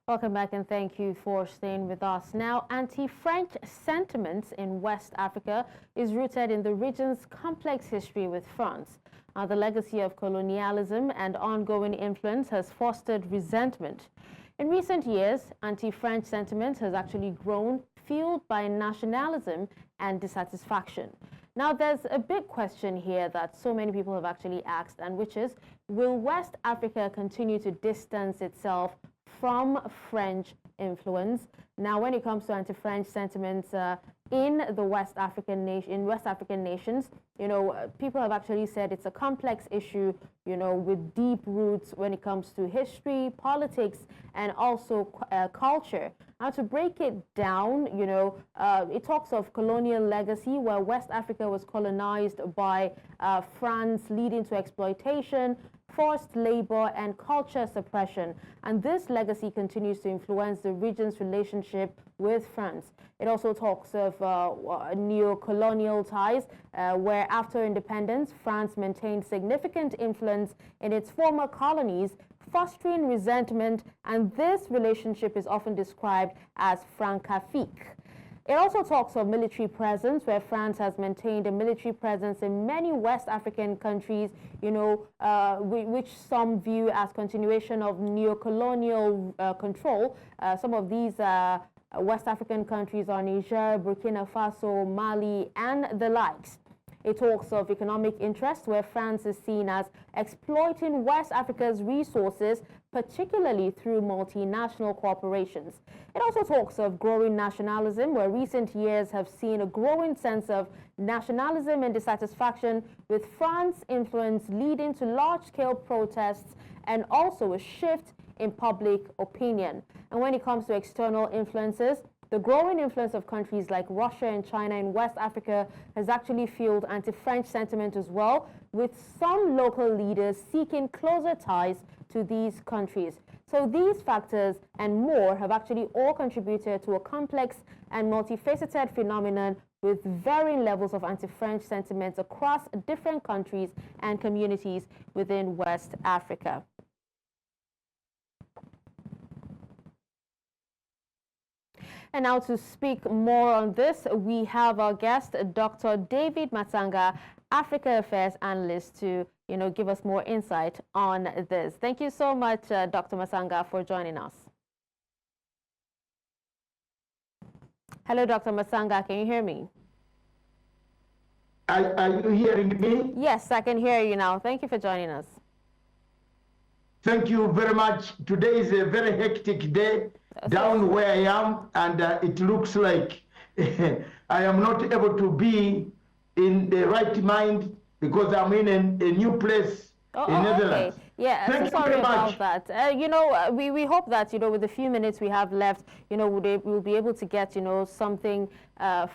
Welcome back and thank you for staying with us. Now, anti-French sentiments in West Africa is rooted in the region's complex history with France. The legacy of colonialism and ongoing influence has fostered resentment. In recent years, anti-French sentiment has actually grown, fueled by nationalism and dissatisfaction. Now, there's a big question here that so many people have actually asked, and which is, will West Africa continue to distance itself from French influence? Now, when it comes to anti-French sentiments in West African nations, people have actually said it's a complex issue, with deep roots when it comes to history, politics, and also culture. Now, to break it down, it talks of colonial legacy, where West Africa was colonized by France, leading to exploitation, forced labor, and culture suppression. And this legacy continues to influence the region's relationship with France. It also talks of neo-colonial ties, where after independence, France maintained significant influence in its former colonies, fostering resentment, and this relationship is often described as Francophilique. It also talks of military presence, where France has maintained a military presence in many West African countries, which some view as continuation of neo-colonial control. Some of these West African countries are Niger, Burkina Faso, Mali, and the likes. It talks of economic interest, where France is seen as exploiting West Africa's resources, particularly through multinational corporations. It also talks of growing nationalism, where recent years have seen a growing sense of nationalism and dissatisfaction with France's influence, leading to large-scale protests and also a shift in public opinion. And when it comes to external influences, the growing influence of countries like Russia and China in West Africa has actually fueled anti-French sentiment as well, with some local leaders seeking closer ties to these countries. So these factors and more have actually all contributed to a complex and multifaceted phenomenon with varying levels of anti-French sentiments across different countries and communities within West Africa. And now to speak more on this, we have our guest, Dr. David Matanga, Africa Affairs Analyst, to give us more insight on this. Thank you so much, Dr. Matanga, for joining us. Hello, Dr. Matanga, can you hear me? Are you hearing me? Yes, I can hear you now. Thank you for joining us. Thank you very much. Today is a very hectic day down where I am, and it looks like I am not able to be in the right mind because I'm in a new place in Netherlands. Okay. Yeah, sorry about that. We hope that, with the few minutes we have left, we'll be able to get, something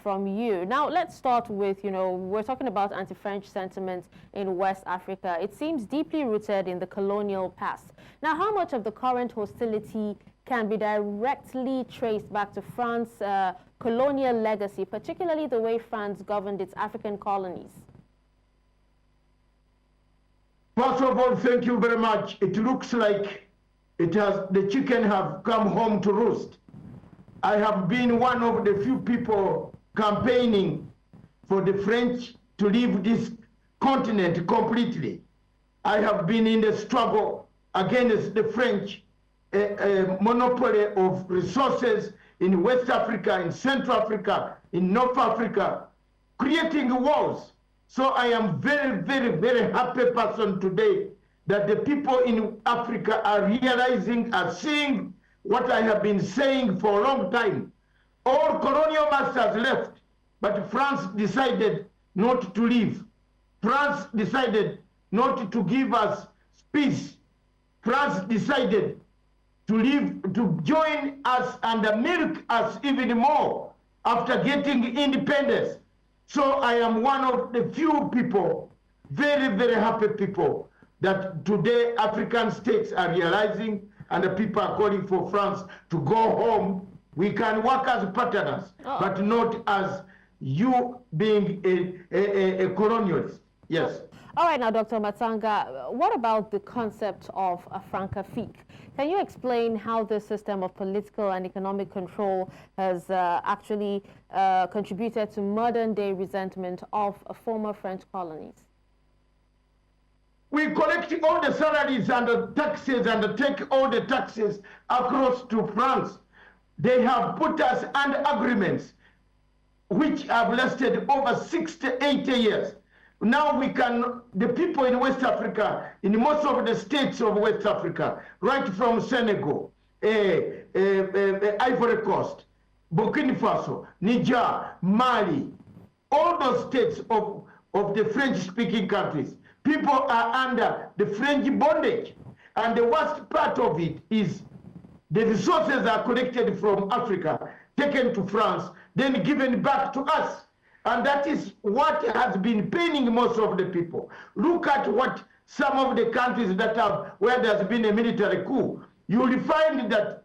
from you. Now, let's start with, we're talking about anti-French sentiment in West Africa. It seems deeply rooted in the colonial past. Now, how much of the current hostility can be directly traced back to France's colonial legacy, particularly the way France governed its African colonies? First of all, thank you very much. It looks like the chicken have come home to roost. I have been one of the few people campaigning for the French to leave this continent completely. I have been in the struggle against the French monopoly of resources in West Africa, in Central Africa, in North Africa, creating wars. So I am very, very, very happy person today that the people in Africa are realizing, are seeing what I have been saying for a long time. All colonial masters left, but France decided not to leave. France decided not to give us peace. France decided to leave, to join us and milk us even more after getting independence. So I am one of the few people, very, very happy people, that today African states are realizing and the people are calling for France to go home. We can work as partners, but not as you being a colonialist. Yes. All right, now, Dr. Matsanga, what about the concept of a Francafique? Can you explain how this system of political and economic control has actually contributed to modern-day resentment of former French colonies? We collect all the salaries and the taxes and take all the taxes across to France. They have put us under agreements which have lasted over 60, 80 years. Now we can, the people in West Africa, in most of the states of West Africa, right from Senegal, Ivory Coast, Burkina Faso, Niger, Mali, all those states of the French-speaking countries, people are under the French bondage. And the worst part of it is the resources are collected from Africa, taken to France, then given back to us. And that is what has been paining most of the people. Look at what some of the countries that have, where there's been a military coup, you will find that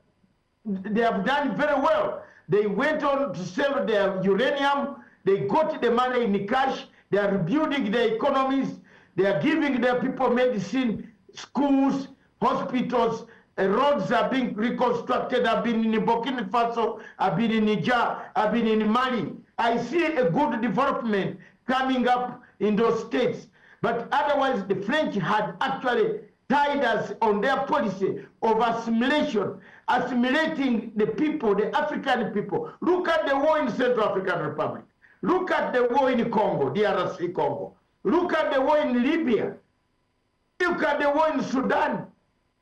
they have done very well. They went on to sell their uranium, they got the money in cash, they are rebuilding their economies, they are giving their people medicine, schools, hospitals, roads are being reconstructed. I've been in Burkina Faso, I've been in Niger, I've been in Mali. I see a good development coming up in those states. But otherwise, the French had actually tied us on their policy of assimilation, assimilating the people, the African people. Look at the war in Central African Republic. Look at the war in Congo, DRC Congo. Look at the war in Libya. Look at the war in Sudan.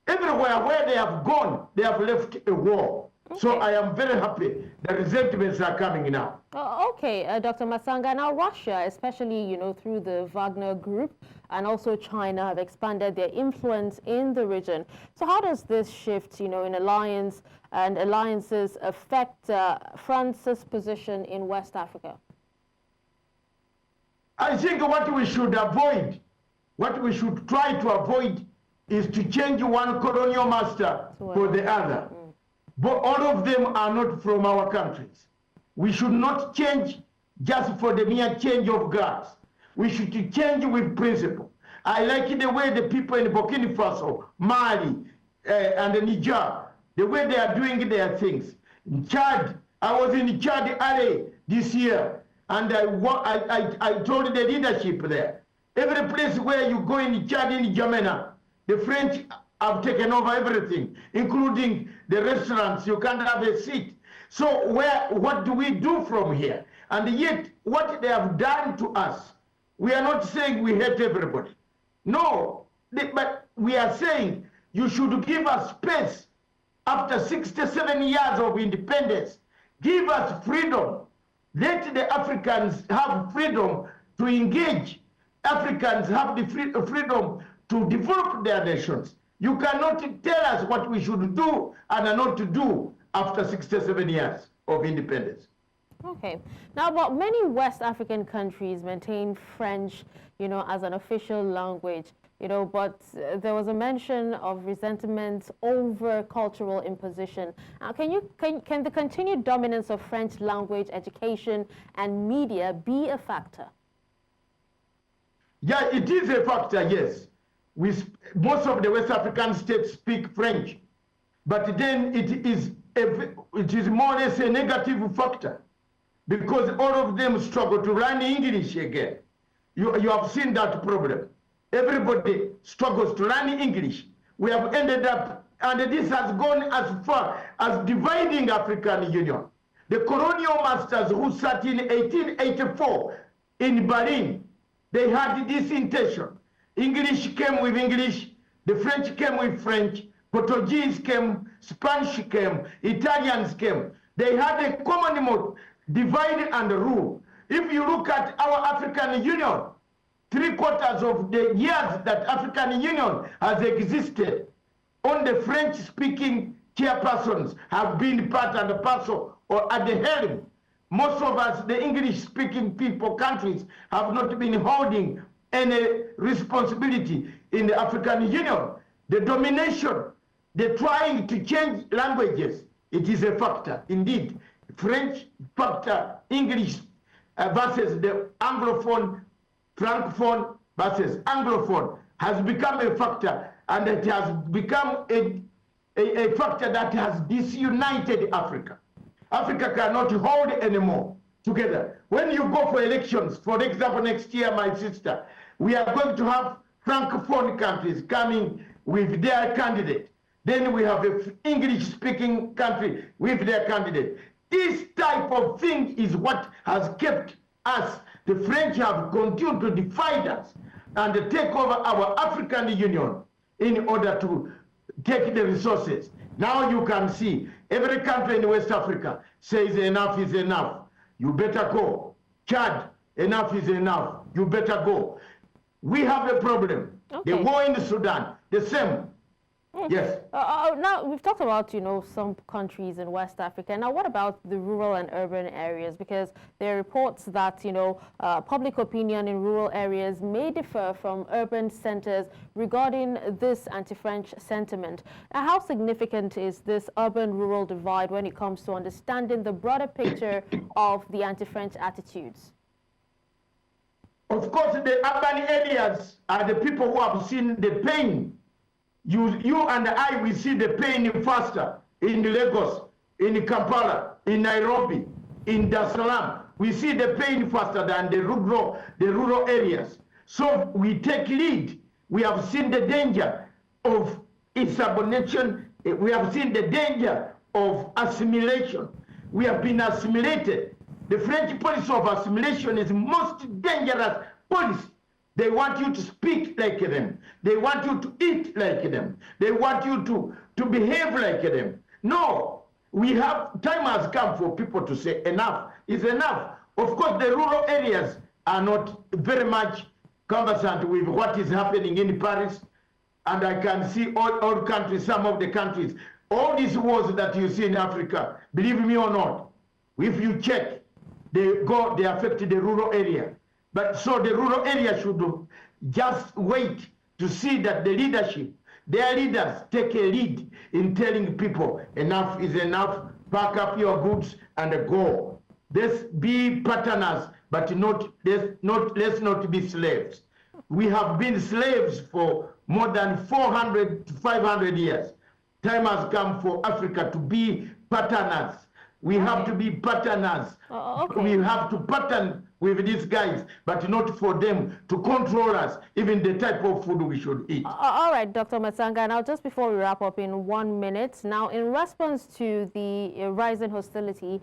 Everywhere where they have gone, they have left a war. Okay. So I am very happy the resentments are coming now. Okay, Dr. Matsanga, now Russia, especially, through the Wagner Group, and also China have expanded their influence in the region. So how does this shift, in alliance and alliances affect France's position in West Africa? I think what we should avoid, what we should try to avoid is to change one colonial master for the other. But all of them are not from our countries. We should not change just for the mere change of guards. We should change with principle. I like the way the people in Burkina Faso, Mali, and Niger, the way they are doing their things. In Chad, I was in Chad early this year, and I told the leadership there, every place where you go in Chad, in Jamena, the French have taken over everything, including the restaurants. You can't have a seat. So what do we do from here? And yet, what they have done to us, we are not saying we hate everybody. No, but we are saying you should give us space after 67 years of independence. Give us freedom. Let the Africans have freedom to engage. Africans have the freedom to develop their nations. You cannot tell us what we should do and not to do after 67 years of independence. Okay. Now, but many West African countries maintain French, as an official language, but there was a mention of resentment over cultural imposition. Can the continued dominance of French language, education, and media be a factor? Yeah, it is a factor, yes. Most of the West African states speak French, but then it is more or less a negative factor because all of them struggle to learn English again. You have seen that problem. Everybody struggles to learn English. We have ended up, and this has gone as far as dividing African Union. The colonial masters who sat in 1884 in Berlin, they had this intention. English came with English, the French came with French, Portuguese came, Spanish came, Italians came. They had a common mode, divide and rule. If you look at our African Union, 3/4 of the years that African Union has existed, on the French-speaking chairpersons have been part and parcel or at the helm. Most of us, the English-speaking people, countries, have not been holding any responsibility in the African Union. The domination, the trying to change languages, it is a factor. Indeed, French factor, English versus the Anglophone, Francophone, versus Anglophone has become a factor, and it has become a factor that has disunited Africa. Africa cannot hold anymore together. When you go for elections, for example, next year, my sister, we are going to have Francophone countries coming with their candidate. Then we have an English-speaking country with their candidate. This type of thing is what has kept us. The French have continued to divide us and take over our African Union in order to take the resources. Now you can see every country in West Africa says enough is enough. You better go. Chad, enough is enough. You better go. We have a problem. Okay. The war in Sudan, the same. Yes. Now, we've talked about, some countries in West Africa. Now, what about the rural and urban areas? Because there are reports that, public opinion in rural areas may differ from urban centers regarding this anti-French sentiment. How significant is this urban-rural divide when it comes to understanding the broader picture of the anti-French attitudes? Of course, the urban areas are the people who have seen the pain. You and I will see the pain faster in Lagos, in Kampala, in Nairobi, in Dar es Salaam. We see the pain faster than the rural areas. So we take lead. We have seen the danger of insubordination. We have seen the danger of assimilation. We have been assimilated. The French policy of assimilation is most dangerous policy. They want you to speak like them. They want you to eat like them. They want you to behave like them. No, time has come for people to say enough is enough. Of course, the rural areas are not very much conversant with what is happening in Paris. And I can see all countries, some of the countries, all these wars that you see in Africa, believe me or not, if you check, they affect the rural area. But so the rural area should just wait to see that the leadership, their leaders take a lead in telling people enough is enough, pack up your goods and go. Let's be partners, but let's not be slaves. We have been slaves for more than 400 to 500 years. Time has come for Africa to be partners. We have to be partners. Okay. We have to partner with these guys, but not for them to control us, even the type of food we should eat. All right, Dr. Matsanga. Now, just before we wrap up in 1 minute, now in response to the rising hostility,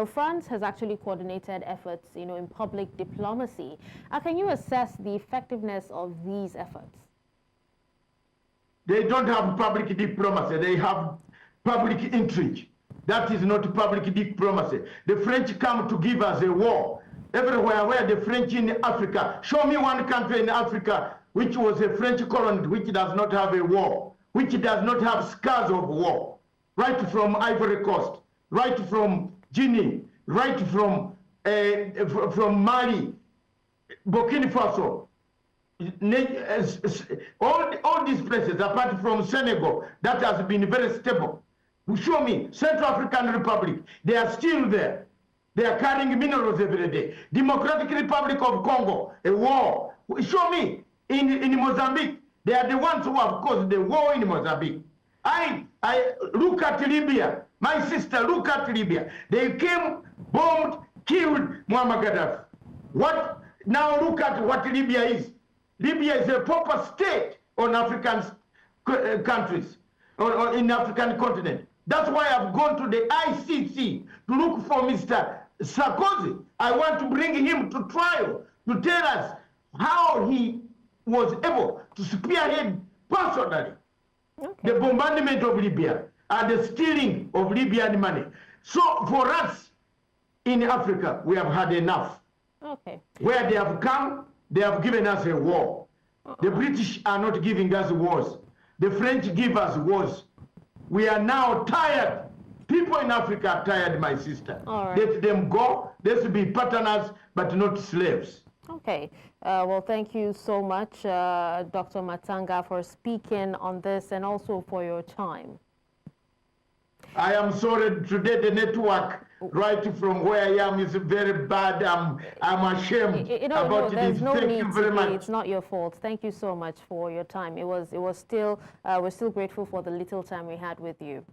France has actually coordinated efforts, in public diplomacy. Can you assess the effectiveness of these efforts? They don't have public diplomacy. They have public intrigue. That is not public diplomacy. The French come to give us a war. Everywhere where the French in Africa, show me one country in Africa which was a French colony which does not have a war, which does not have scars of war. Right from Ivory Coast, right from Guinea, right from Mali, Burkina Faso, all these places apart from Senegal that has been very stable. Show me Central African Republic, they are still there. They are carrying minerals every day. Democratic Republic of Congo, a war. Show me in Mozambique, they are the ones who have caused the war in Mozambique. I look at Libya, my sister, look at Libya. They came, bombed, killed Muammar Gaddafi. What? Now look at what Libya is. Libya is a proper state on African countries, or in African continent. That's why I've gone to the ICC to look for Mr. Sarkozy. I want to bring him to trial to tell us how he was able to spearhead personally the bombardment of Libya and the stealing of Libyan money. So for us in Africa, we have had enough. Okay. Where they have come, they have given us a war. The British are not giving us wars. The French give us wars. We are now tired. People in Africa are tired, my sister. All right. Let them go. Let's be partners, but not slaves. Okay. Well, thank you so much, Dr. Matsanga, for speaking on this and also for your time. I am sorry today the network right from where I am is very bad. I'm ashamed about there's this. no Thank need you very to much. be. It's not your fault. Thank you so much for your time. It was still we're still grateful for the little time we had with you.